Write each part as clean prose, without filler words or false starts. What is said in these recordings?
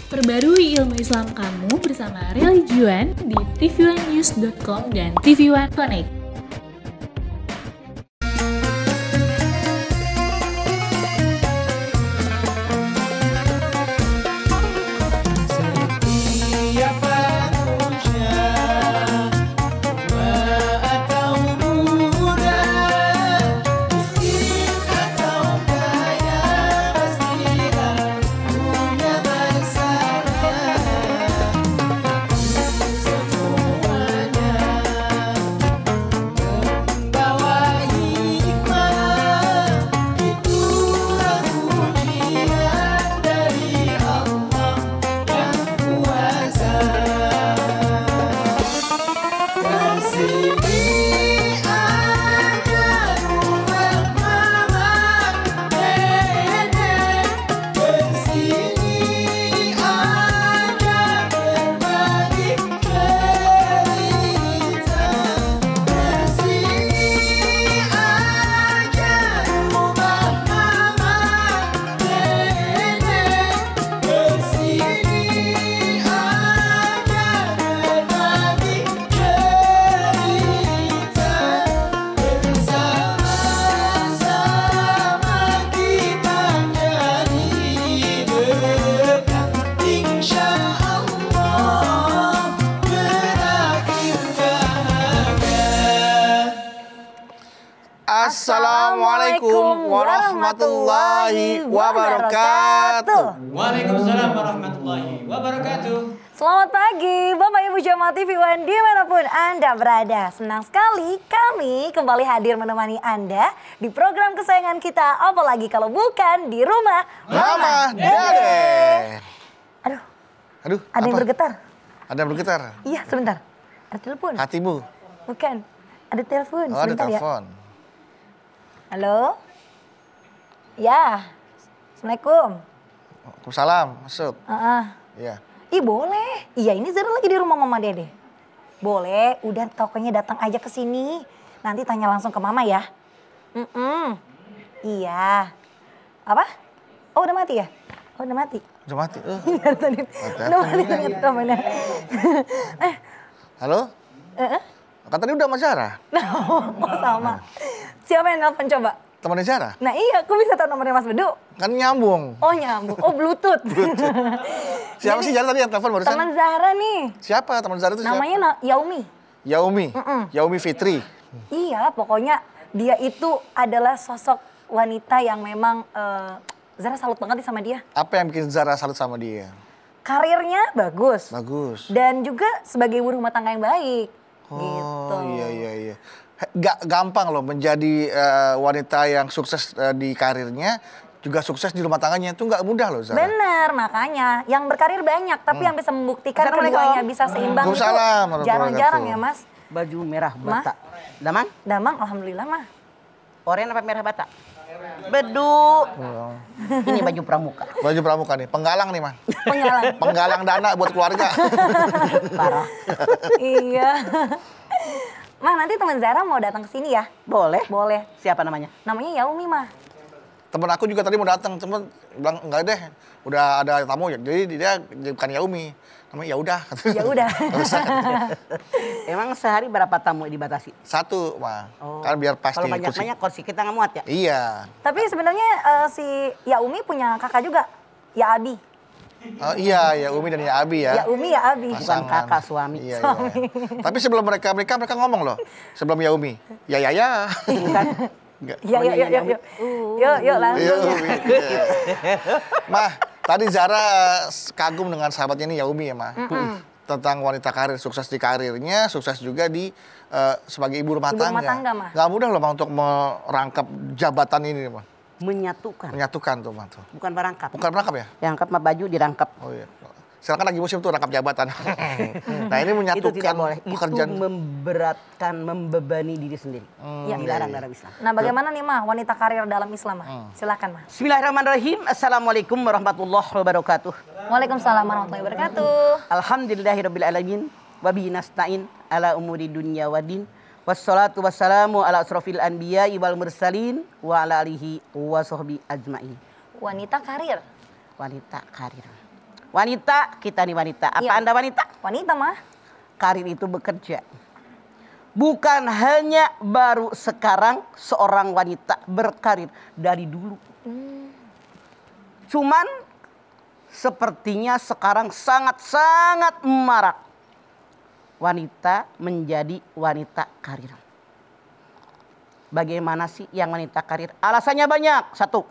Perbarui ilmu Islam kamu bersama Religion di tv1news.com dan TV1 Connect. Assalamualaikum warahmatullahi wabarakatuh. Waalaikumsalam warahmatullahi wabarakatuh. Selamat pagi Bapak Ibu Jamaah TV1 dimanapun Anda berada. Senang sekali kami kembali hadir menemani Anda di program kesayangan kita. Apalagi kalau bukan di rumah Mama Dede. Aduh, ada yang bergetar. Ada yang bergetar? Iya, sebentar. Ada telepon. Hatimu? Bukan, ada telepon. Oh, ada Sebentar telepon. Ya. Halo? Ya, Assalamualaikum. Waalaikumsalam, masuk. Iya. Ih boleh. Iya ini Zara lagi di rumah Mama Dede. Boleh, udah tokonya datang aja ke sini. Nanti tanya langsung ke Mama ya. Iya. Apa? Oh udah mati ya? Oh udah mati. Udah mati. Tadi. Udah mati ternyata temennya. Halo? Kan tadi udah sama Zara. Oh sama. Siapa yang nelfon coba? Temannya Zara? Nah iya, aku bisa tahu nomornya Mas Bedu. Kan nyambung. Oh nyambung. Oh Bluetooth. Siapa sih Zara tadi yang telepon barusan? Teman Zara nih. Siapa teman Zara itu? Namanya Yaumi. Yaumi. Yaumi Fitri. Iya, pokoknya dia itu adalah sosok wanita yang memang Zara salut banget nih sama dia. Apa yang bikin Zara salut sama dia? Karirnya bagus. Bagus. Dan juga sebagai ibu rumah tangga yang baik. Oh Gitu. iya. Gak gampang loh menjadi wanita yang sukses di karirnya, juga sukses di rumah tangganya. Itu gak mudah loh Zara. Bener, makanya yang berkarir banyak, tapi yang bisa membuktikan keduanya bisa seimbang itu jarang-jarang ya Mas. Baju merah bata. Damang? Damang, alhamdulillah mah. Oranye apa merah bata? Bedu. Oh. Ini baju pramuka. Baju pramuka nih, penggalang nih mah. Penggalang dana buat keluarga. Parah. Iya. Mah nanti teman Zara mau datang ke sini ya? Boleh. Boleh. Siapa namanya? Namanya Yaumi mah. Temen aku juga tadi mau datang, cuman bilang enggak deh, udah ada tamu ya. Jadi dia bukan Yaumi, namanya ya udah. Ya udah. Emang sehari berapa tamu dibatasi? Satu mah, Oh. kan biar pasti. Kalau banyak-banyak kursi kita nggak muat ya? Iya. Tapi sebenarnya si Yaumi punya kakak juga, Ya Abi. Oh, iya, ya Umi dan ya Abi ya. Ya Umi ya Abi. Bukan kakak suami. Iya. Tapi sebelum mereka ngomong loh, sebelum Yaumi, ya. Bukan. Enggak. Yuk langsung. Iya. Mah, tadi Zara kagum dengan sahabatnya ini Yaumi ya Mah. Tentang wanita karir, sukses di karirnya, sukses juga di sebagai ibu rumah tangga. Mah. Gak mudah loh Mah untuk merangkap jabatan ini Mah. Menyatukan Tuh Mah tuh. bukan merangkap. Bukan merangkap ya? Yang angkat mah baju dirangkap. Oh iya. Sekarang kan lagi musim tuh rangkap jabatan. Nah ini Itu menyatukan tidak boleh. pekerjaan. Itu memberatkan, membebani diri sendiri. Dilarang dalam Islam. Nah bagaimana nih Mah wanita karir dalam Islam Mah? Silakan Mah. Bismillahirrahmanirrahim. Assalamualaikum warahmatullahi wabarakatuh. Waalaikumsalam warahmatullahi wabarakatuh. Alhamdulillahirrabbilalamin. Wabihi nasta'in ala umuri dunya waddin. Wassalatu wassalamu ala asrofil anbiya wal mursalin wa ala alihi wa sahbi ajmain. Wanita karir. Wanita karir. Wanita, kita nih wanita. Apa Iya. Anda wanita? Wanita mah. Karir itu bekerja. Bukan hanya baru sekarang seorang wanita berkarir, dari dulu. Cuman sepertinya sekarang sangat-sangat marak wanita menjadi wanita karir. Bagaimana sih yang wanita karir? Alasannya banyak. Satu,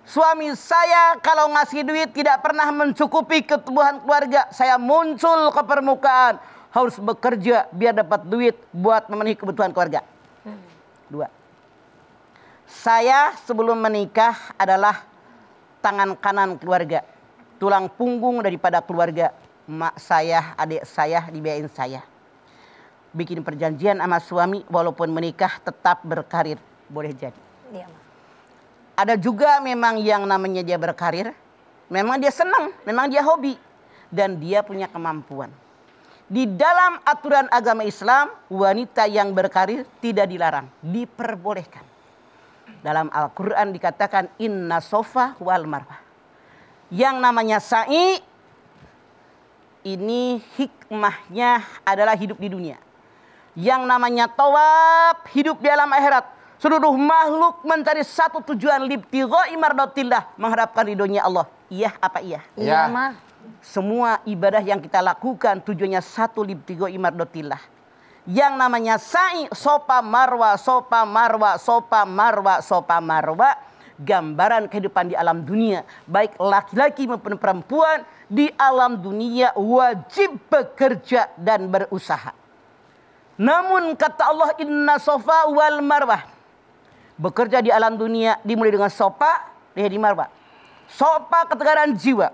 suami saya kalau ngasih duit tidak pernah mencukupi kebutuhan keluarga. Saya muncul ke permukaan, harus bekerja biar dapat duit buat memenuhi kebutuhan keluarga. Dua, saya sebelum menikah adalah tangan kanan keluarga, tulang punggung daripada keluarga. Mak saya, adik saya dibiayain saya. Bikin perjanjian sama suami, walaupun menikah tetap berkarir, boleh jadi. Iya mah. Ada juga memang yang namanya dia berkarir, memang dia senang, memang dia hobi, dan dia punya kemampuan. Di dalam aturan agama Islam, wanita yang berkarir tidak dilarang, diperbolehkan. Dalam Al-Quran dikatakan inna sofa wal marwah. Yang namanya sa'i, ini hikmahnya adalah hidup di dunia. Yang namanya tawaf, hidup di alam akhirat. Seluruh makhluk mencari satu tujuan, libtigha'i mardatillah, mengharapkan ridhonya Allah. Iya apa iya? Iya Ya. mah. Semua ibadah yang kita lakukan tujuannya satu, libtigha'i mardatillah. Yang namanya sa'i, sofa marwa, sofa marwa, sofa marwa, sofa marwa, gambaran kehidupan di alam dunia. Baik laki-laki maupun perempuan di alam dunia wajib bekerja dan berusaha. Namun kata Allah inna sofa wal marwah, bekerja di alam dunia dimulai dengan sofa, di marwah. Sofa ketegaran jiwa,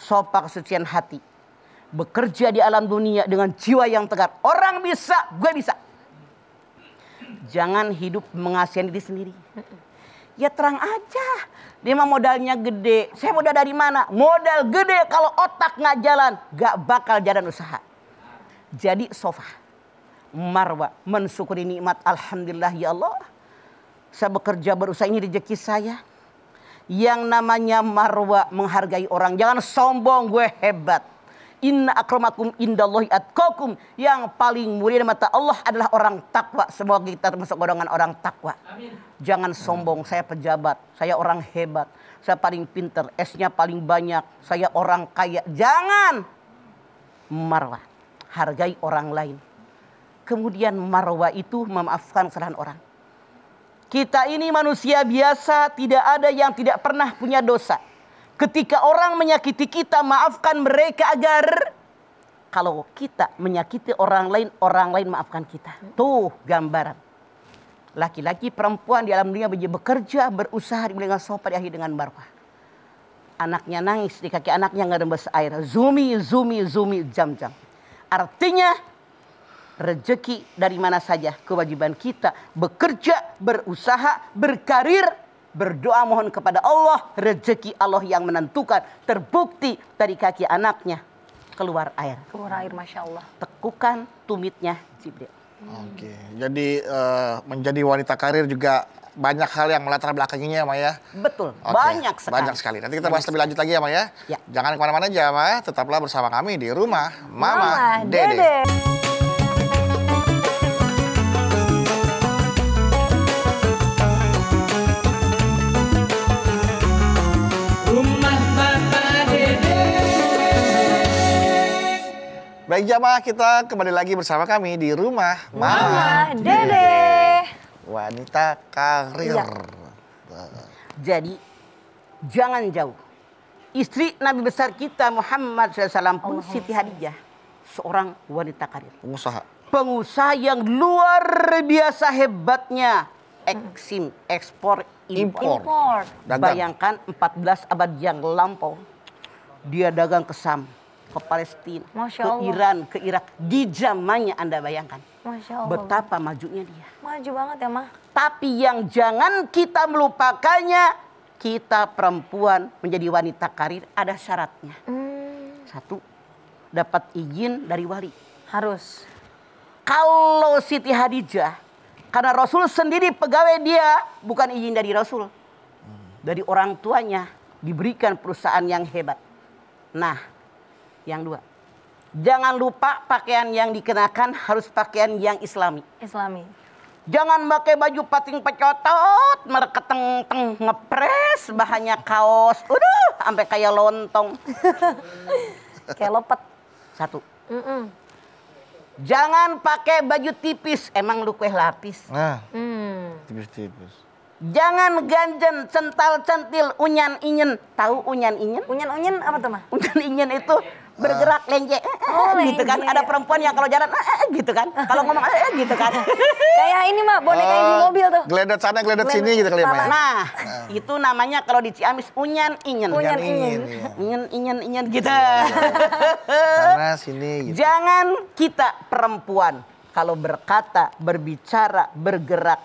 sofa kesucian hati. Bekerja di alam dunia dengan jiwa yang tegar. Orang bisa, gue bisa. Jangan hidup mengasihani diri sendiri. Ya terang aja. Dia mah modalnya gede. Saya modal dari mana? Modal gede kalau otak nggak jalan, nggak bakal jalan usaha. Jadi sofa, marwa, mensyukuri nikmat. Alhamdulillah ya Allah. Saya bekerja berusaha, ini rezeki saya. Yang namanya marwa, menghargai orang. Jangan sombong, gue hebat. Inna akramakum indallahi atqakum. Yang paling mulia di mata Allah adalah orang takwa. Semoga kita termasuk golongan orang takwa. Amin. Jangan sombong, saya pejabat, saya orang hebat, saya paling pinter, S-nya paling banyak, saya orang kaya. Jangan. Marwah, hargai orang lain. Kemudian marwah itu memaafkan kesalahan orang. Kita ini manusia biasa, tidak ada yang tidak pernah punya dosa. Ketika orang menyakiti kita, maafkan mereka agar kalau kita menyakiti orang lain maafkan kita. Tuh gambaran. Laki-laki perempuan di alam dunia bekerja, berusaha dengan sopan, diakhiri dengan marwah. Anaknya nangis, di kaki anaknya nggak rembes air. Zumi, zumi, zumi, jam-jam. Artinya rezeki dari mana saja. Kewajiban kita bekerja, berusaha, berkarir, berdoa mohon kepada Allah, rezeki Allah yang menentukan. Terbukti dari kaki anaknya keluar air. Keluar air, Masya Allah. Tekukan tumitnya Jibril. Oke, jadi menjadi wanita karir juga banyak hal yang melatar belakanginya ya Maya. Betul, Oke, banyak sekali. Banyak sekali. Nanti kita bahas lebih lanjut lagi ya Maya. Ya. Jangan kemana-mana aja Maya, tetaplah bersama kami di Rumah Mama Mama Dede. Baik jamaah, kita kembali lagi bersama kami di Rumah Mama Dede. Wanita karir. Iya. Jadi jangan jauh. Istri Nabi besar kita Muhammad SAW pun Siti Hadijah, seorang wanita karir. Pengusaha. Pengusaha yang luar biasa hebatnya. Ekspor, impor. Impor. Dagang. Bayangkan 14 abad yang lampau. Dia dagang ke Sam, ke Palestina, Masya ke Allah. Iran, ke Irak. Di zamannya Anda bayangkan. Masya Allah. Betapa majunya dia. Maju banget ya, Mah. Tapi yang jangan kita melupakannya, kita perempuan menjadi wanita karir ada syaratnya. Satu, dapat izin dari wali. Harus. Kalau Siti Hadijah, karena Rasul sendiri pegawai dia, bukan izin dari Rasul. Dari orang tuanya, diberikan perusahaan yang hebat. Nah, yang 2. Jangan lupa pakaian yang dikenakan harus pakaian yang islami. Islami. Jangan pakai baju pating pecotot, mereketeng-teng ngepres, bahannya kaos. Sampai kayak lontong. Kayak lopet. 1. Jangan pakai baju tipis, emang lu kue lapis. Nah, tipis-tipis. Jangan ganjen, cental-centil, unyan-inyen. Tahu unyan-inyen? Unyan-unyan apa tuh, Mah? Unyan-inyen itu bergerak lenje. Gitu kan. lenje. Ada perempuan yang kalau jalan gitu kan. Kalau ngomong gitu kan. Kayak ini, Mah, boneka yang di mobil tuh. Geledet sana, geledet sini gitu kali ya, Ma. Nah, itu namanya kalau di Ciamis unyan-inyen. Unyan-inyen. Iya. Unyan-inyen gitu. Sana sini gitu. Jangan kita perempuan kalau berkata, berbicara, bergerak,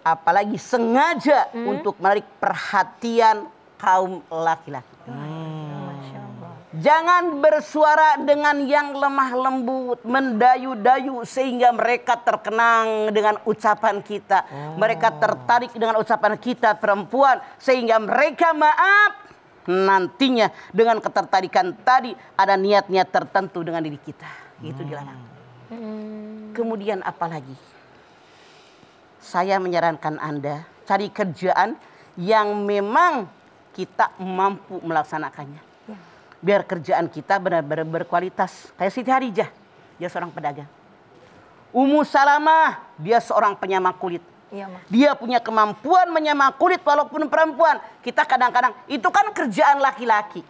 apalagi sengaja untuk menarik perhatian kaum laki-laki. Jangan bersuara dengan yang lemah lembut, mendayu-dayu sehingga mereka terkenang dengan ucapan kita. Mereka tertarik dengan ucapan kita perempuan sehingga mereka maaf nantinya dengan ketertarikan tadi ada niat-niat tertentu dengan diri kita. Itu dilarang. Kemudian apalagi? Saya menyarankan Anda cari kerjaan yang memang kita mampu melaksanakannya. Biar kerjaan kita benar-benar berkualitas. Kayak Siti Hadijah, dia seorang pedagang. Ummu Salamah, dia seorang penyamak kulit. Iya, Mah. Dia punya kemampuan menyamak kulit walaupun perempuan. Kita kadang-kadang, itu kan kerjaan laki-laki.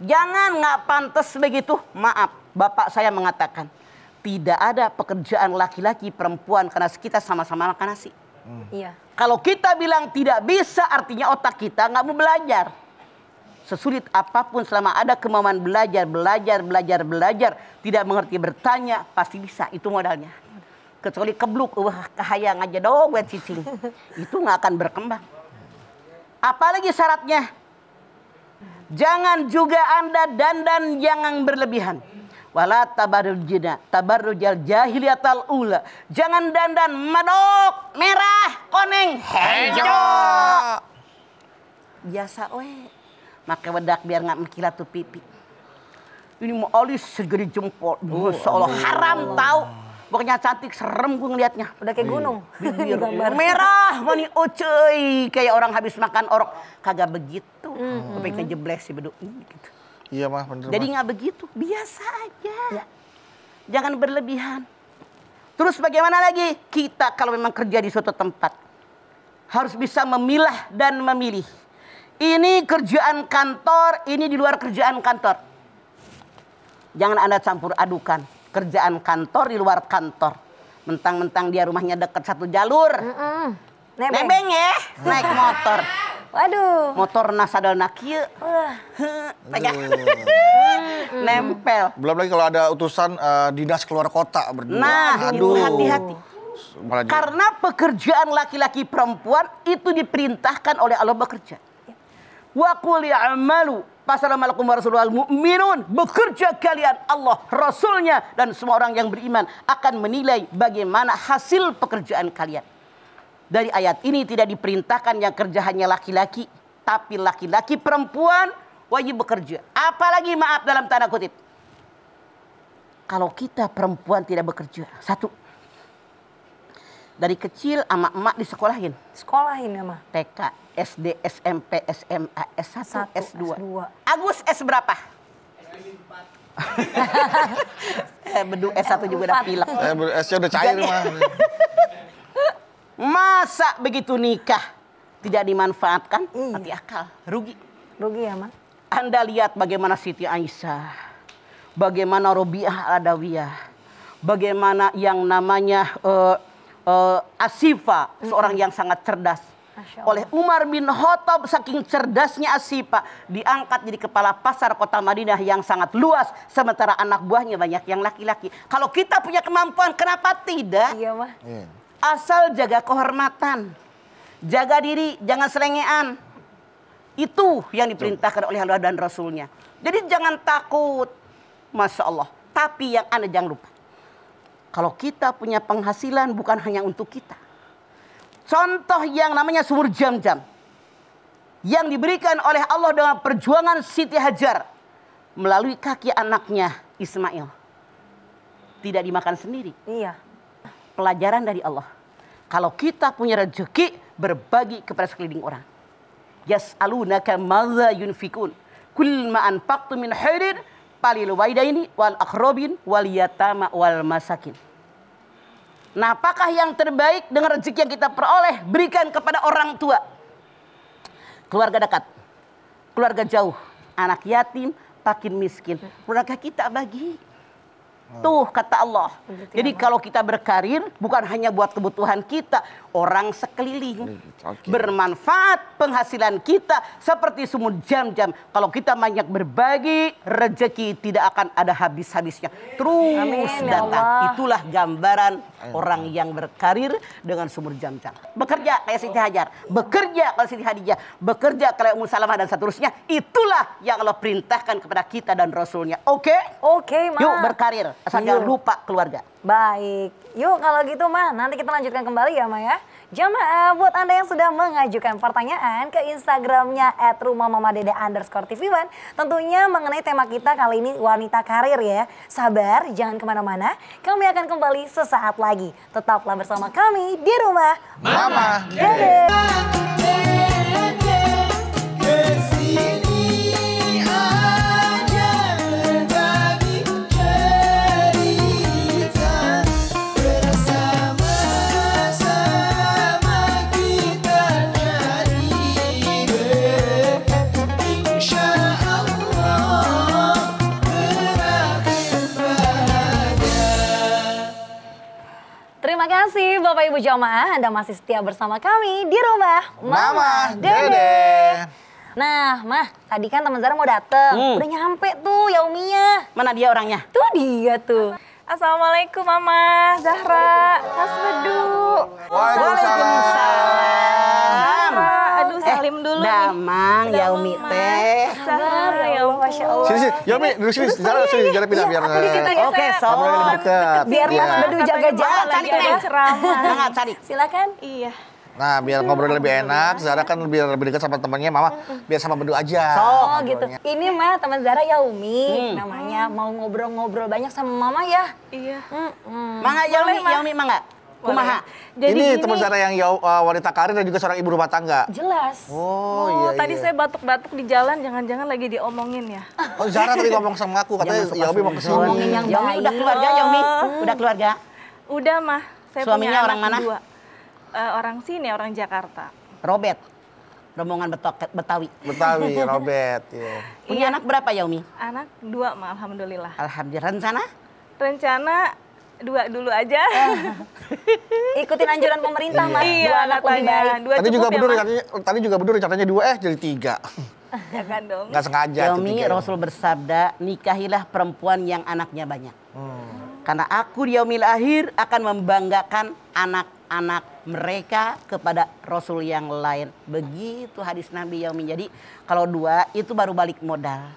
Jangan nggak pantas begitu. Maaf, bapak saya mengatakan. Tidak ada pekerjaan laki-laki perempuan karena kita sama-sama makan nasi. Iya. Kalau kita bilang tidak bisa artinya otak kita nggak mau belajar. Sesulit apapun selama ada kemauan belajar, tidak mengerti bertanya pasti bisa, itu modalnya. Kecuali kebluk, kahayang aja dong buat cicing. Itu nggak akan berkembang. Apalagi syaratnya, jangan juga Anda dandan yang berlebihan. Wala tabarrujal jahiliyatal ula. Jangan dandan madok, merah, koneng, hijau. Biasa we. Pakai wedak biar nggak mengkilat tuh pipi. Ini mau alis segede jempol. Masya Allah, haram tahu. Pokoknya cantik, serem gue ngeliatnya. Udah kayak gunung. Bibir merah, mani ucuy. Kayak orang habis makan orok. Kagak begitu. Sampai kejebles sih beduk gitu. Iya, Mah, bener. Jadi nggak begitu, biasa aja. Jangan berlebihan. Terus bagaimana lagi? Kita kalau memang kerja di suatu tempat harus bisa memilah dan memilih. Ini kerjaan kantor, ini di luar kerjaan kantor. Jangan Anda campur adukan. Kerjaan kantor di luar kantor. Mentang-mentang dia rumahnya dekat satu jalur. Nebeng ya, naik motor. Waduh. Motor nasadal nakieu. Pegang. Nempel. Belum lagi kalau ada utusan dinas keluar kota berdua. Nah, itu hati-hati. Karena pekerjaan laki-laki perempuan itu diperintahkan oleh Allah bekerja. Wa qul ya'malu fasalamualaikum warahmatullahi mu'minun. Bekerja kalian, Allah, Rasulnya dan semua orang yang beriman akan menilai bagaimana hasil pekerjaan kalian. Dari ayat ini tidak diperintahkan yang kerja hanya laki-laki, tapi laki-laki perempuan wajib bekerja. Apalagi maaf dalam tanda kutip. Kalau kita perempuan tidak bekerja, satu, dari kecil ama emak disekolahin. Sekolahin ya, Mah. TK, SD, SMP, SMA, S1, S2. Agus S berapa? Bedu S1 juga udah pilek. S-nya udah cair, Mah. Masa begitu nikah tidak dimanfaatkan? Mati akal, rugi. Rugi ya, Mah. Anda lihat bagaimana Siti Aisyah, bagaimana Robiah Adawiyah, bagaimana yang namanya Asifah, seorang yang sangat cerdas. Oleh Umar bin Khattab, saking cerdasnya Asifah, diangkat jadi kepala pasar kota Madinah yang sangat luas, sementara anak buahnya banyak yang laki-laki. Kalau kita punya kemampuan, kenapa tidak? Iya, Mah. Asal jaga kehormatan, jaga diri, jangan selengean. Itu yang diperintahkan oleh Allah dan Rasulnya. Jadi jangan takut, Masya Allah. Tapi yang Anda jangan lupa, kalau kita punya penghasilan bukan hanya untuk kita. Contoh yang namanya sumur jam-jam. yang diberikan oleh Allah dengan perjuangan Siti Hajar melalui kaki anaknya Ismail. Tidak dimakan sendiri. Iya. Pelajaran dari Allah. Kalau kita punya rezeki, berbagi kepada sekeliling orang. Yas'alunaka madza yunfikun. Kul ma anfaqtum min khairin falil walidaini wal aqrabin wal yatama wal masakin. Nah, apakah yang terbaik dengan rezeki yang kita peroleh? Berikan kepada orang tua, keluarga dekat, keluarga jauh, anak yatim, fakir miskin. Keluarga kita bagi. Tuh kata Allah. Jadi kalau kita berkarir bukan hanya buat kebutuhan kita, orang sekeliling. Bermanfaat penghasilan kita seperti sumur jam-jam. Kalau kita banyak berbagi, rezeki tidak akan ada habis-habisnya. Terus Amin, ya datang. Allah. Itulah gambaran orang yang berkarir dengan sumur jam-jam. Bekerja kayak Siti Hajar, bekerja kalau Siti Hadijah, bekerja kayak Ummu Salamah dan seterusnya. Itulah yang Allah perintahkan kepada kita dan Rasulnya. Oke? Oke, Ma. Yuk berkarir, asal jangan lupa keluarga. Baik, yuk kalau gitu mah nanti kita lanjutkan kembali ya Ma ya. Jamaah buat Anda yang sudah mengajukan pertanyaan ke Instagramnya @rumahmamadede_tv1 tentunya mengenai tema kita kali ini wanita karir ya. Sabar, jangan kemana-mana, kami akan kembali sesaat lagi. Tetaplah bersama kami di Rumah Mama Dede. Terima kasih Bapak Ibu jamaah, Anda masih setia bersama kami di Rumah Mama Dede. Nah, Mah, tadi kan teman Zara mau dateng. Udah nyampe tuh Yaumia. Mana dia orangnya? Tuh dia tuh. Assalamualaikum Mama, Zahra, Mas Bedu. Waalaikumsalam. Aduh salim dulu nih. Damang, Yaumi teh. Sabar ya Allah, Masya Allah. Sini sini, Yomi duduk sini. Zara sini, Zara pindah biar. Oke, so. Ngobrol lebih dekat. Biar Mas Iya. Bedu jaga jarak lagi lagi ada ya. ceramah. Sangat cari. Silakan. Iya. Nah, biar ngobrol lebih enak, Zara kan biar lebih dekat sama temannya, Mama biar sama Bedu aja. Oh gitu. Ini mah teman Zara Yaumi namanya, mau ngobrol-ngobrol banyak sama Mama ya. Iya. Mangga Yaumi, Yaumi mangga. Kumaha. Jadi Ini teman Zara yang wanita karir dan juga seorang ibu rumah tangga. Jelas. Oh, iya. tadi saya batuk-batuk di jalan, jangan-jangan lagi diomongin ya. Oh, Zara tadi ngomong sama aku, katanya Yomi mau kesini. Ngomongin yang Yaumi baik. udah keluarga, Yaumi? Udah keluarga? Udah mah, saya Suaminya punya orang anak mana? 2. Orang sini, orang Jakarta. Robert. Rombongan Betawi. Betawi, Robert. Iya. Punya anak berapa, Yaumi? Anak 2 mah, alhamdulillah. Alhamdulillah. Rencana? Rencana 2 dulu aja. Ikutin anjuran pemerintah Mas. Iya, Dua anak lebih katanya. baik. 2 Tadi juga cukup ya, Bedu Mas? tadi juga Bedu rencananya 2 jadi 3. Jangan dong. Enggak sengaja tuh Yaumi, 3. Rasul bersabda, nikahilah perempuan yang anaknya banyak. Karena aku di yaumil akhir akan membanggakan anak-anak mereka kepada Rasul yang lain. Begitu hadis Nabi Yaumi. Jadi kalau 2 itu baru balik modal.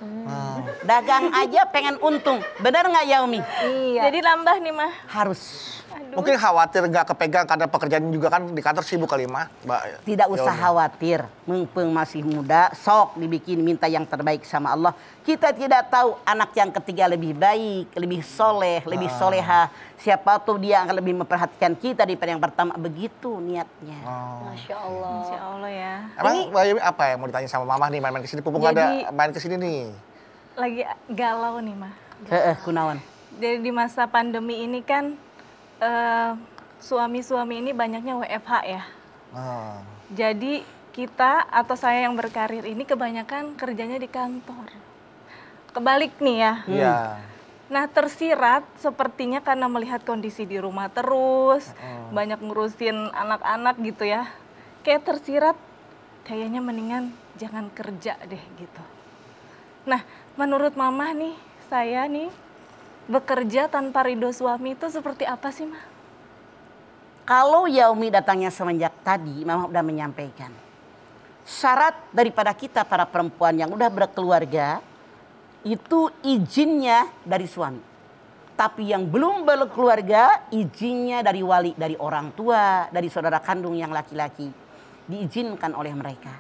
Dagang aja pengen untung. Benar nggak Yaumi? Iya. Jadi nambah nih mah. Harus. Mungkin khawatir nggak kepegang karena pekerjaan juga kan di kantor sibuk kali, Mbak. Tidak usah Yaumi. khawatir. Mumpung masih muda, sok dibikin minta yang terbaik sama Allah. Kita tidak tahu anak yang ketiga lebih baik, lebih soleh, lebih soleha. Siapa tuh dia akan lebih memperhatikan kita daripada yang pertama. Begitu niatnya. Masya Allah. Insya Allah ya. Emang Mbak Yomi apa yang mau ditanya sama Mama nih main-main kesini? Pupung Jadi- ada main kesini nih. Lagi galau nih mah. Kunawan. Jadi di masa pandemi ini kan suami-suami ini banyaknya WFH ya. Oh. Jadi kita atau saya yang berkarir ini kebanyakan kerjanya di kantor. Kebalik nih ya. Iya. Nah tersirat sepertinya karena melihat kondisi di rumah terus, banyak ngurusin anak-anak gitu ya. Kayak tersirat, kayaknya mendingan jangan kerja deh gitu. Nah menurut Mama nih, saya nih bekerja tanpa ridho suami itu seperti apa sih Mah? Kalau Yaumi datangnya semenjak tadi, Mama udah menyampaikan. Syarat daripada kita para perempuan yang udah berkeluarga, itu izinnya dari suami. Tapi yang belum berkeluarga, izinnya dari wali, dari orang tua, dari saudara kandung yang laki-laki. Diizinkan oleh mereka.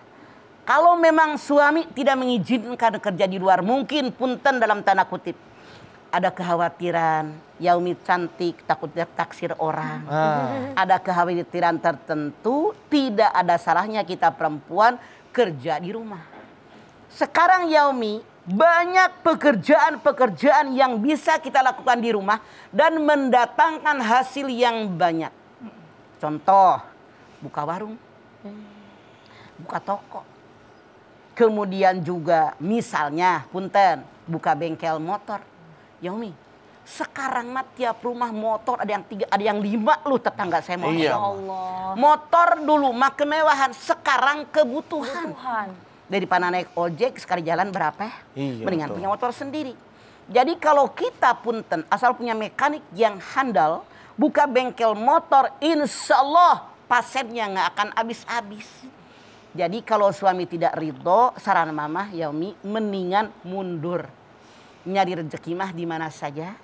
Kalau memang suami tidak mengizinkan kerja di luar, mungkin punten dalam tanda kutip. Ada kekhawatiran, Yaumi cantik takut taksir orang. Ada kekhawatiran tertentu, tidak ada salahnya kita perempuan kerja di rumah. Sekarang Yaumi, banyak pekerjaan-pekerjaan yang bisa kita lakukan di rumah dan mendatangkan hasil yang banyak. Contoh, buka warung, buka toko. Kemudian juga misalnya, punten, buka bengkel motor. Yaumi, sekarang mah tiap rumah motor ada yang 3, ada yang 5 lu tetangga saya motor. Iya. Allah. Motor dulu mah kemewahan, sekarang kebutuhan. Tuhan. Daripada naik ojek sekali jalan berapa? Iya, Mendingan betul. punya motor sendiri. Jadi kalau kita punten asal punya mekanik yang handal, buka bengkel motor, insya Allah pasennya nggak akan habis-habis. Jadi kalau suami tidak ridho, saran mama Yaumi mendingan mundur. Nyari rezeki mah di mana saja.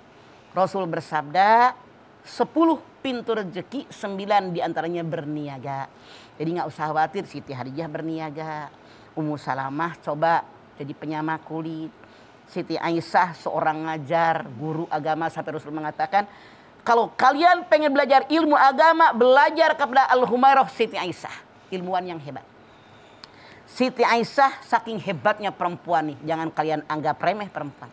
Rasul bersabda, 10 pintu rezeki, 9 diantaranya berniaga. Jadi nggak usah khawatir, Siti Hadijah berniaga. Ummu Salamah coba jadi penyama kulit. Siti Aisyah seorang ngajar, guru agama sampai Rasul mengatakan, kalau kalian pengen belajar ilmu agama, belajar kepada Al-Humairah Siti Aisyah, ilmuwan yang hebat. Siti Aisyah saking hebatnya perempuan nih, jangan kalian anggap remeh perempuan.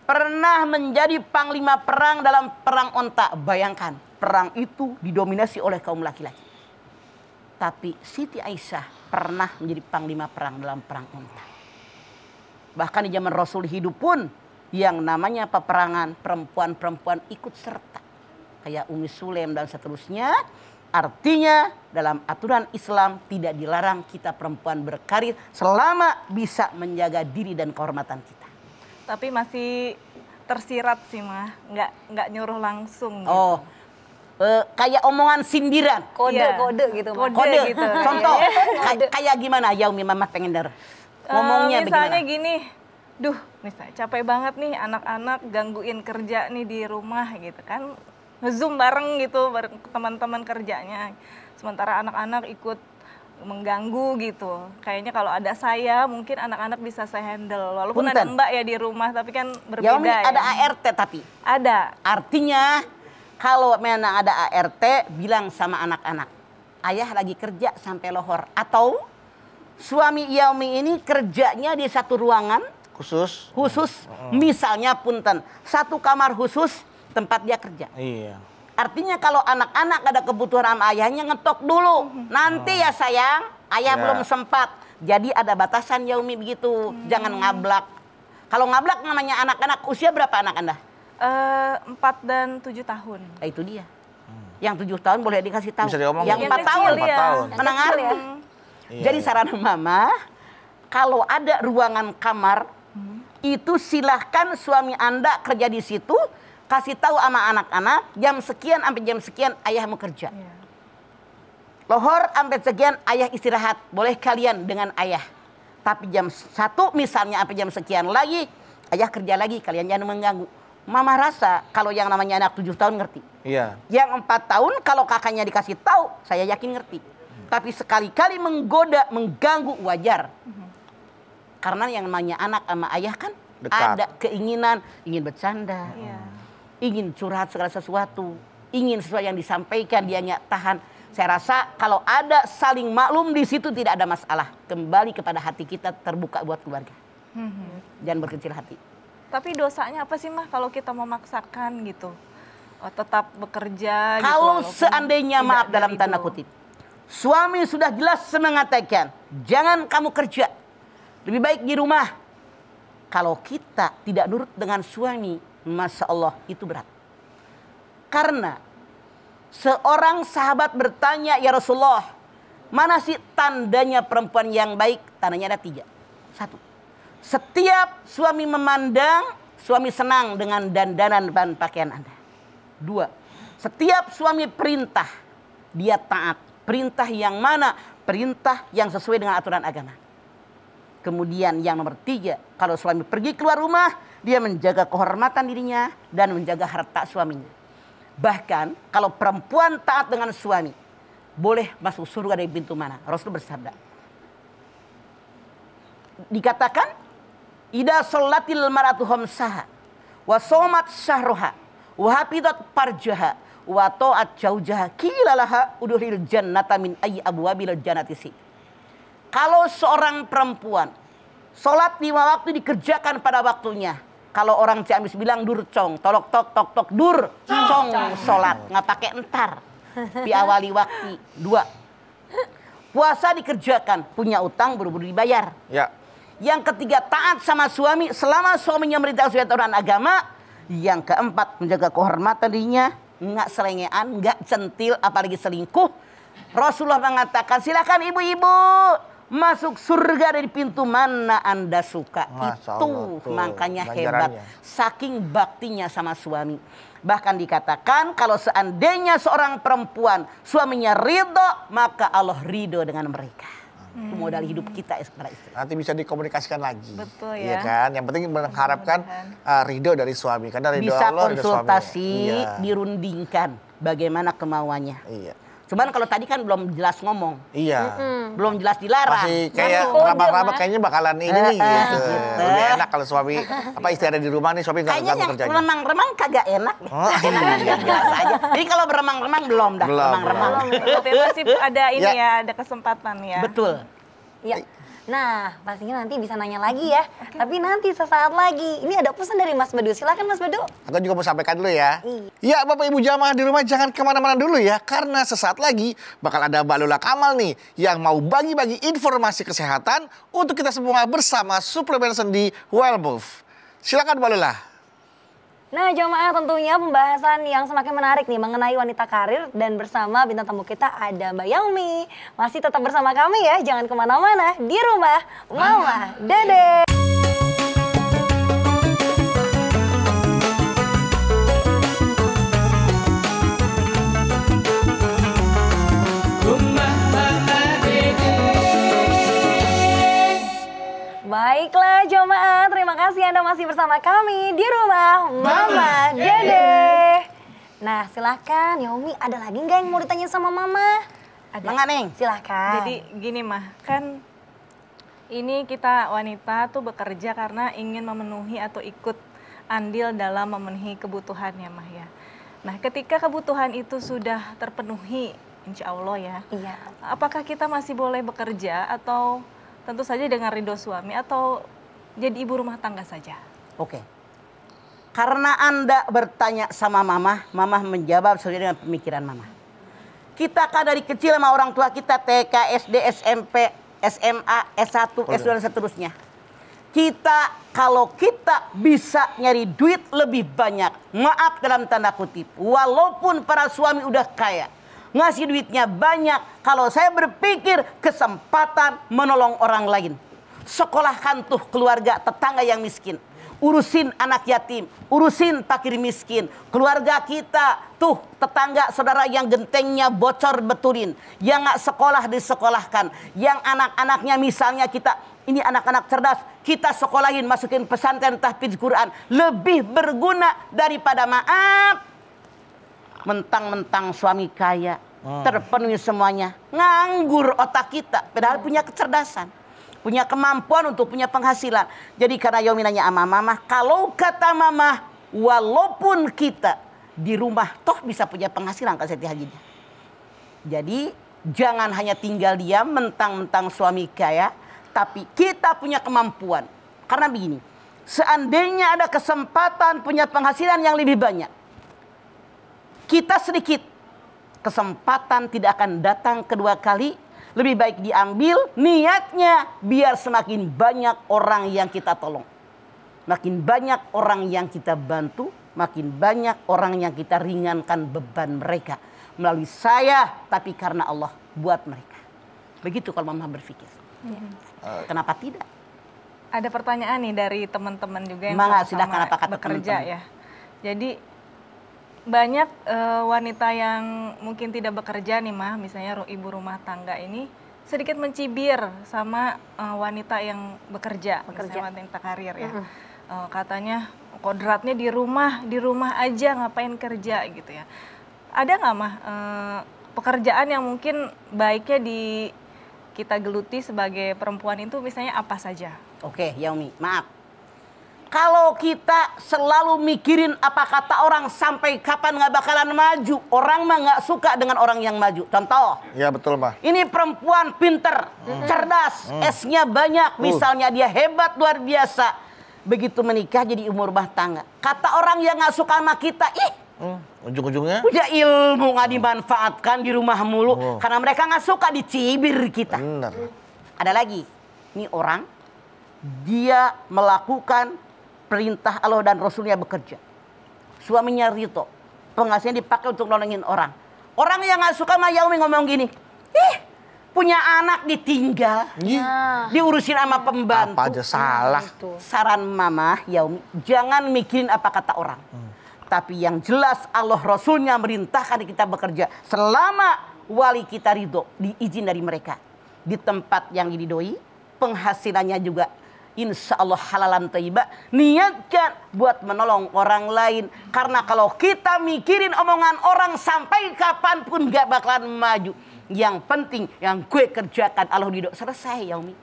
Pernah menjadi panglima perang dalam perang onta. Bayangkan, perang itu didominasi oleh kaum laki-laki. Tapi Siti Aisyah pernah menjadi panglima perang dalam perang onta. Bahkan di zaman Rasul hidup pun yang namanya peperangan perempuan-perempuan ikut serta. Kayak Ummi Sulaim dan seterusnya. Artinya dalam aturan Islam tidak dilarang kita perempuan berkarir selama bisa menjaga diri dan kehormatan kita. Tapi masih tersirat sih mah, nggak nyuruh langsung. Gitu. Oh, kayak omongan sindiran. Kode-kode gitu. Mak. Kode Kode. gitu. Contoh, kayak gimana Yaumi mama pengen denger. Ngomongnya misalnya bagaimana? gini, duh misalnya capek banget nih anak-anak gangguin kerja nih di rumah gitu kan. Nge-zoom bareng gitu, bareng teman-teman kerjanya. Sementara anak-anak ikut mengganggu gitu. Kayaknya kalau ada saya, mungkin anak-anak bisa saya handle. Walaupun ada Punten. mbak ya di rumah, tapi kan berbeda Yaumi ya. ada ART tapi. Ada. Artinya kalau memang ada ART bilang sama anak-anak, ayah lagi kerja sampai lohor. Atau suami Yaumi ini kerjanya di satu ruangan Khusus. misalnya punten, satu kamar khusus tempat dia kerja. Iya. Artinya kalau anak-anak ada kebutuhan sama ayahnya ngetok dulu. Nanti ya sayang, ayah Ya. belum sempat. Jadi ada batasan Yaumi begitu. Jangan ngablak. Kalau ngablak namanya anak-anak, usia berapa anak Anda? 4 dan 7 tahun. Nah, itu dia. Yang 7 tahun boleh dikasih tahu. Bisa diomongin. Yang Yang 4 kecil tahun. ya. 4 tahun. Mendengar. Kecil ya. Iya, Jadi iya. saran mama, kalau ada ruangan kamar, itu silahkan suami Anda kerja di situ, kasih tahu sama anak-anak, jam sekian sampai jam sekian ayah mau kerja. Iya. Lohor sampai sekian ayah istirahat, boleh kalian dengan ayah. Tapi jam 1 misalnya sampai jam sekian lagi, ayah kerja lagi, kalian jangan mengganggu. Mama rasa kalau yang namanya anak 7 tahun ngerti. Iya. Yang 4 tahun kalau kakaknya dikasih tahu, saya yakin ngerti. Tapi sekali-kali menggoda, mengganggu wajar. Karena yang namanya anak sama ayah kan Dekat. ada keinginan, ingin bercanda, Iya. ingin curhat segala sesuatu, ingin sesuatu yang disampaikan dia nggak tahan. Saya rasa kalau ada saling maklum di situ tidak ada masalah. Kembali kepada hati kita terbuka buat keluarga. Jangan berkecil hati. Tapi dosanya apa sih mah kalau kita memaksakan gitu? Tetap bekerja gitu. Kalau walaupun seandainya tidak maaf dalam dari tanda itu. kutip, suami sudah jelas mengatakan, jangan kamu kerja, lebih baik di rumah. Kalau kita tidak nurut dengan suami, Masya Allah itu berat. Karena seorang sahabat bertanya, ya Rasulullah, mana sih tandanya perempuan yang baik? Tandanya ada 3. 1, setiap suami memandang, suami senang dengan dandanan dan pakaian Anda. 2, setiap suami perintah, dia taat. Perintah yang mana? Perintah yang sesuai dengan aturan agama. Kemudian yang nomor 3, kalau suami pergi keluar rumah, dia menjaga kehormatan dirinya dan menjaga harta suaminya. Bahkan kalau perempuan taat dengan suami, boleh masuk surga dari pintu mana? Rasul bersabda, dikatakan ida sholatil maratu khamsaha wa shomat syahroha wa hafidat farjaha wa ta'at jaujaha qila laha udkhilil jannata min ayyi abwabil jannati si. Kalau seorang perempuan sholat 5 waktu dikerjakan pada waktunya. Kalau orang Ciamis bilang durcong, tolok tok tok tok dur cong sholat, nggak pakai entar. Di awali waktu 2. Puasa dikerjakan, punya utang buru-buru dibayar. Ya. Yang ketiga taat sama suami selama suaminya merintah sesuai aturan agama. Yang keempat menjaga kehormatan dirinya, nggak selengean, nggak centil, apalagi selingkuh. Rasulullah mengatakan silakan ibu-ibu masuk surga dari pintu mana Anda suka. Masya Itu Allah, tuh, makanya ganjarannya. hebat. Saking baktinya sama suami. Bahkan dikatakan kalau seandainya seorang perempuan suaminya ridho, maka Allah ridho dengan mereka. Itu modal hidup kita para istri. Nanti bisa dikomunikasikan lagi. Betul Iya ya. kan? Yang penting mengharapkan ridho dari suami. Karena ridho Bisa Allah, ridho suami. konsultasi, Iya. dirundingkan bagaimana kemauannya. Iya. Cuman kalau tadi kan belum jelas ngomong, Iya. belum jelas dilarang. Masih kayak Masih kode, rapat-rapat Mas. kayaknya bakalan ini nih gitu. gitu. Lebih enak kalau suami istri ada di rumah nih, suami nggak Kayaknya ganggu yang kerjanya. remang-remang kagak enak deh. Oh, Enakan iya. yang biasa aja. Jadi kalau beremang-remang belum dah. Belum, Remang-remang. Berarti masih ada ini Ya. ya, ada kesempatan ya. Betul. Ya. Nah, pastinya nanti bisa nanya lagi ya. Tapi nanti sesaat lagi. Ini ada pesan dari Mas Bedu. Silakan Mas Bedu. Aku juga mau sampaikan dulu ya. Iya. Ya Bapak Ibu jamaah di rumah jangan kemana-mana dulu ya. Karena sesaat lagi bakal ada Mbak Lula Kamal nih. Yang mau bagi-bagi informasi kesehatan untuk kita semua bersama suplemen sendi Wellmove. Silakan Mbak Lula. Nah, jamaah tentunya pembahasan yang semakin menarik nih mengenai wanita karir dan bersama bintang tamu kita ada Mbak Yaumi. Masih tetap bersama kami ya, jangan kemana-mana di rumah Mama Dede. Baiklah jemaah, terima kasih Anda masih bersama kami di rumah Mama Dede. Nah silahkan Yaumi, ada lagi nggak yang mau ditanya sama Mama? Mangga Neng. Silahkan. Jadi gini mah, kan ini kita wanita tuh bekerja karena ingin memenuhi atau ikut andil dalam memenuhi kebutuhannya mah ya. Nah ketika kebutuhan itu sudah terpenuhi, insya Allah ya. Iya. Apakah kita masih boleh bekerja atau tentu saja dengan ridho suami atau jadi ibu rumah tangga saja? Oke. Karena Anda bertanya sama Mama, Mama menjawab sesuai dengan pemikiran Mama. Kita kan dari kecil sama orang tua kita TK, SD, SMP, SMA, S1, S2 dan seterusnya. Kalau kita bisa nyari duit lebih banyak, maaf dalam tanda kutip, walaupun para suami udah kaya, ngasih duitnya banyak, kalau saya berpikir kesempatan menolong orang lain. Sekolahkan tuh keluarga tetangga yang miskin. Urusin anak yatim, urusin fakir miskin. Keluarga kita, tuh tetangga saudara yang gentengnya bocor betulin. Yang nggak sekolah disekolahkan. Yang anak-anaknya misalnya kita, ini anak-anak cerdas, kita sekolahin, masukin pesantren tahfidz Quran. Lebih berguna daripada maaf. Mentang-mentang suami kaya, terpenuhi semuanya. Nganggur otak kita, padahal punya kecerdasan. Punya kemampuan untuk punya penghasilan. Jadi karena Yaumi nanya sama Mama, kalau kata Mama, walaupun kita di rumah toh bisa punya penghasilan kan Siti Hajinya. Jadi jangan hanya tinggal diam mentang-mentang suami kaya, tapi kita punya kemampuan. Karena begini, seandainya ada kesempatan punya penghasilan yang lebih banyak, kita sedikit, kesempatan tidak akan datang kedua kali. Lebih baik diambil niatnya biar semakin banyak orang yang kita tolong. Makin banyak orang yang kita bantu, makin banyak orang yang kita ringankan beban mereka. Melalui saya, tapi karena Allah buat mereka. Begitu kalau Mama berpikir. Kenapa tidak? Ada pertanyaan nih dari teman-teman juga yang Mangga, sama-sama silakan, apa kata bekerja teman-teman? ya. Jadi banyak wanita yang mungkin tidak bekerja nih mah, misalnya ibu rumah tangga ini sedikit mencibir sama wanita yang bekerja. Misalnya wanita karir ya. Katanya kodratnya di rumah aja ngapain kerja gitu ya. Ada nggak mah pekerjaan yang mungkin baiknya kita geluti sebagai perempuan itu misalnya apa saja? Oke, Yaumi, maaf. Kalau kita selalu mikirin apa kata orang sampai kapan nggak bakalan maju. Orang mah nggak suka dengan orang yang maju. Contoh. Ya betul, Mbak. Ini perempuan pinter, cerdas, S-nya banyak. Misalnya dia hebat luar biasa. Begitu menikah jadi umur rumah tangga. Kata orang yang nggak suka sama kita, Ujung-ujungnya? punya ilmu nggak dimanfaatkan di rumah mulu. Karena mereka nggak suka dicibir kita. Bener. Ada lagi. Ini orang, dia melakukan perintah Allah dan Rasulnya bekerja. Suaminya ridho. Penghasilannya dipakai untuk nolongin orang. Orang yang gak suka sama Yaumi ngomong gini. Punya anak ditinggal. Diurusin sama pembantu. Apa aja salah. Saran mama Yaumi, jangan mikirin apa kata orang. Tapi yang jelas Allah Rasulnya merintahkan kita bekerja. Selama wali kita ridho, diizin dari mereka. Di tempat yang diridhoi, penghasilannya juga insya Allah halalan thayyibah. Niatkan buat menolong orang lain. Karena kalau kita mikirin omongan orang sampai kapanpun gak bakalan maju. Yang penting yang gue kerjakan Allah ridho. Selesai Yaumi.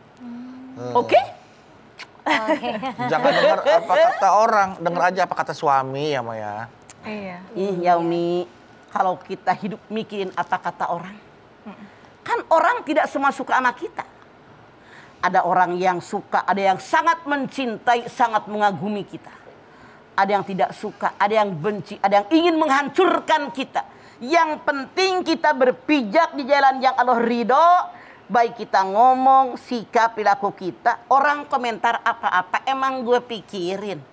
Oke? Jangan dengar apa kata orang, dengar aja apa kata suami ya, Maya. Iya. Yaumi, kalau kita hidup mikirin apa kata orang. Kan orang tidak semua suka sama kita. Ada orang yang suka, ada yang sangat mencintai, sangat mengagumi kita. Ada yang tidak suka, ada yang benci, ada yang ingin menghancurkan kita. Yang penting kita berpijak di jalan yang Allah ridho. Baik kita ngomong, sikap, perilaku kita. Orang komentar apa-apa emang gue pikirin.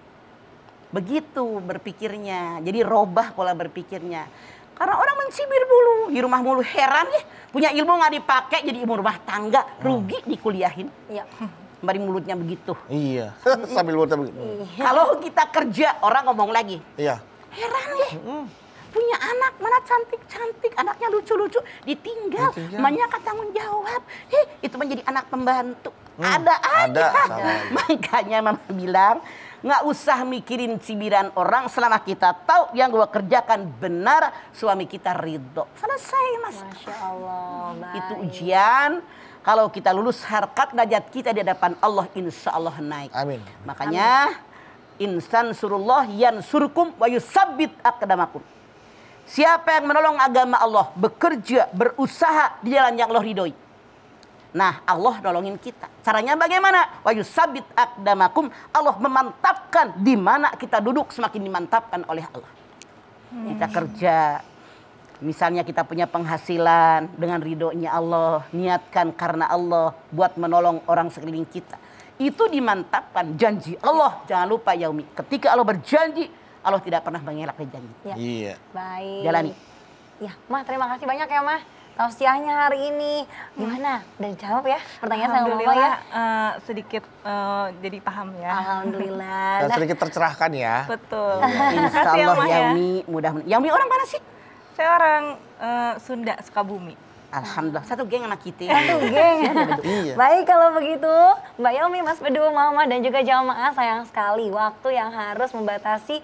Begitu berpikirnya. Jadi robah pola berpikirnya. Karena orang mencibir mulu, di rumah mulu, heran ya. Punya ilmu nggak dipakai jadi ibu rumah tangga, rugi dikuliahin. Iya. Bari mulutnya begitu. Iya, sambil mulutnya begitu. Kalau kita kerja, orang ngomong lagi. Iya. Heran ya. Punya anak, mana cantik-cantik, anaknya lucu-lucu, ditinggal. Emaknya kata tanggung jawab. Itu menjadi anak pembantu. Ada aja. Makanya mama bilang, nggak usah mikirin cibiran orang selama kita tahu yang gue kerjakan benar, suami kita ridho. Selesai mas. Masya Allah. Baik. Itu ujian. Kalau kita lulus harkat derajat kita di hadapan Allah, insya Allah naik. Amin. Makanya insan surullah yansurkum wa yusabbit aqdamakum. Siapa yang menolong agama Allah, bekerja, berusaha di jalan yang Allah ridhoi. Nah, Allah nolongin kita. Caranya bagaimana? Wa yusabbit aqdamakum. Allah memantapkan di mana kita duduk semakin dimantapkan oleh Allah. Kita kerja. Misalnya kita punya penghasilan dengan ridhonya Allah, niatkan karena Allah buat menolong orang sekeliling kita. Itu dimantapkan janji Allah. Jangan lupa Yaumi, ketika Allah berjanji, Allah tidak pernah mengelak dari janji. Ya. Iya. Baik. Jalani. Ya, Mah terima kasih banyak ya Mah. Tausiahnya hari ini gimana? Udah dijawab ya pertanyaan sama Mama ya? Alhamdulillah sedikit jadi paham ya. Alhamdulillah. Dan Nah, sedikit tercerahkan ya. Betul. Insya Makasih ya, Allah Mah, ya. Yaumi, mudah-mudahan. Yaumi orang mana sih? Saya orang Sunda, Sukabumi. Alhamdulillah, satu geng anak kita. satu geng. Iya. Baik kalau begitu Mbak Yaumi, Mas Bedu, Mama dan juga jamaah, sayang sekali waktu yang harus membatasi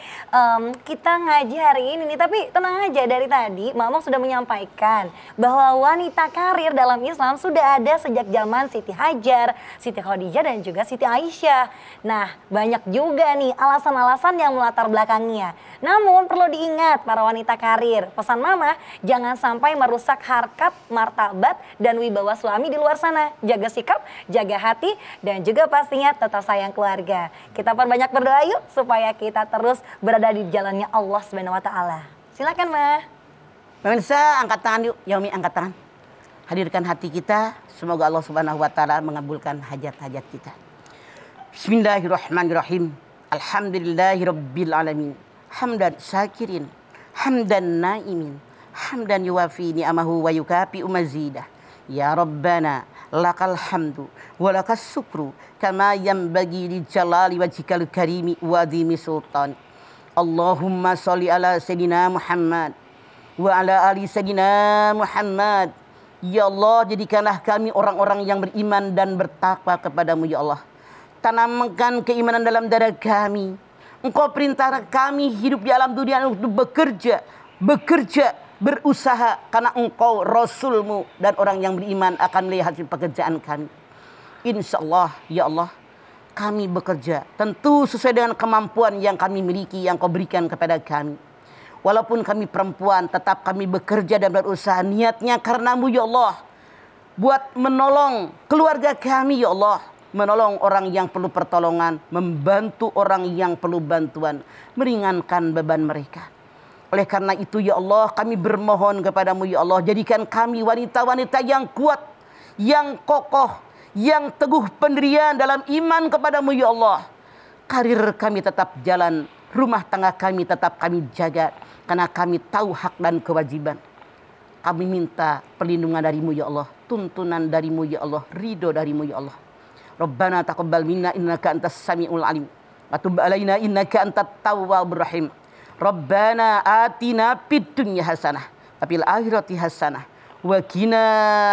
kita ngaji hari ini nih. Tapi tenang aja, dari tadi Mama sudah menyampaikan bahwa wanita karir dalam Islam sudah ada sejak zaman Siti Hajar, Siti Khadijah dan juga Siti Aisyah. Nah, banyak juga nih alasan-alasan yang melatar belakangnya. Namun perlu diingat para wanita karir, pesan Mama jangan sampai merusak harkat, martabat dan wibawa suami di luar sana. Jaga sikap, jaga hati, dan juga pastinya tetap sayang keluarga. Kita perbanyak berdoa yuk supaya kita terus berada di jalannya Allah Subhanahu wa taala. Silakan, Ma. Pemirsa, angkat tangan yuk. Yaumi angkat tangan. Hadirkan hati kita. Semoga Allah Subhanahu wa taala mengabulkan hajat-hajat kita. Bismillahirrahmanirrahim. Alhamdulillahirabbil alamin. Hamdan syakirin, hamdan naimin, hamdan yuwafi ni'amahu wa yukafi mazidah. Ya Rabbana lakal hamdu wa lakas syukru kama yanbaghi li jalali wajhikal karimi wa adhimi sultan. Allahumma sholli ala sayyidina Muhammad wa ala ali sayyidina Muhammad. Ya Allah, jadikanlah kami orang-orang yang beriman dan bertakwa kepadamu ya Allah. Tanamkan keimanan dalam dada kami. Engkau perintah kami hidup di alam dunia untuk bekerja, berusaha karena engkau Rasulmu dan orang yang beriman akan melihat hasil pekerjaan kami. Insya Allah, ya Allah, kami bekerja tentu sesuai dengan kemampuan yang kami miliki, yang kau berikan kepada kami. Walaupun kami perempuan, tetap kami bekerja dan berusaha niatnya karenamu ya Allah. Buat menolong keluarga kami ya Allah. Menolong orang yang perlu pertolongan, membantu orang yang perlu bantuan, meringankan beban mereka. Oleh karena itu ya Allah, kami bermohon kepadamu ya Allah, jadikan kami wanita-wanita yang kuat, yang kokoh, yang teguh pendirian dalam iman kepadamu ya Allah. Karir kami tetap jalan, rumah tangga kami tetap kami jaga, karena kami tahu hak dan kewajiban. Kami minta perlindungan darimu ya Allah, tuntunan darimu ya Allah, ridho darimu ya Allah. Rabbana taqabbal minna innaka antas samiul alim wa tub alaina innaka antat tawwabur rahim. Rabbana atina fid dunya hasanah wa fil akhirati hasanah wa qina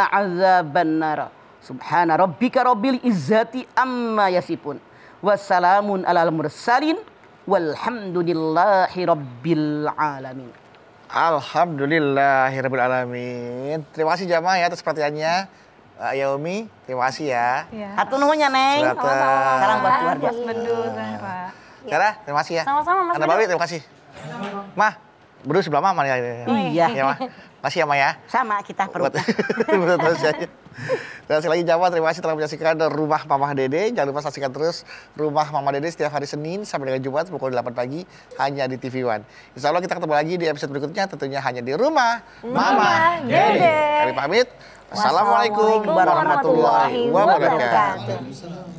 azabannar. Subhana rabbika rabbil izzati amma yasifun. Wassalamun alal mursalin walhamdulillahi rabbil alamin. Alhamdulillahirabbil alamin. Terima kasih jamaah ya atas perhatiannya. Yaomi, terima kasih ya. Atur nuhunnya Neng. Salam buat keluarga. Mas Bedu, Zahra. Sarah, terima kasih ya. Sama-sama, Mas Anda Bedu. Bawi, terima kasih. Mah, Bedu sebelah Mama ya. Iya. Ya, Mah. Makasih ya, Mah ya. Sama kita perlu. Terus aja. Dan sekali lagi jamaah, terima kasih telah menyaksikan Rumah Mama Dede. Jangan lupa saksikan terus Rumah Mama Dede setiap hari Senin sampai dengan Jumat pukul 8 pagi hanya di TV One. Insya Allah kita ketemu lagi di episode berikutnya, tentunya hanya di Rumah Mama Dede. Kami pamit. Assalamualaikum warahmatullahi wabarakatuh.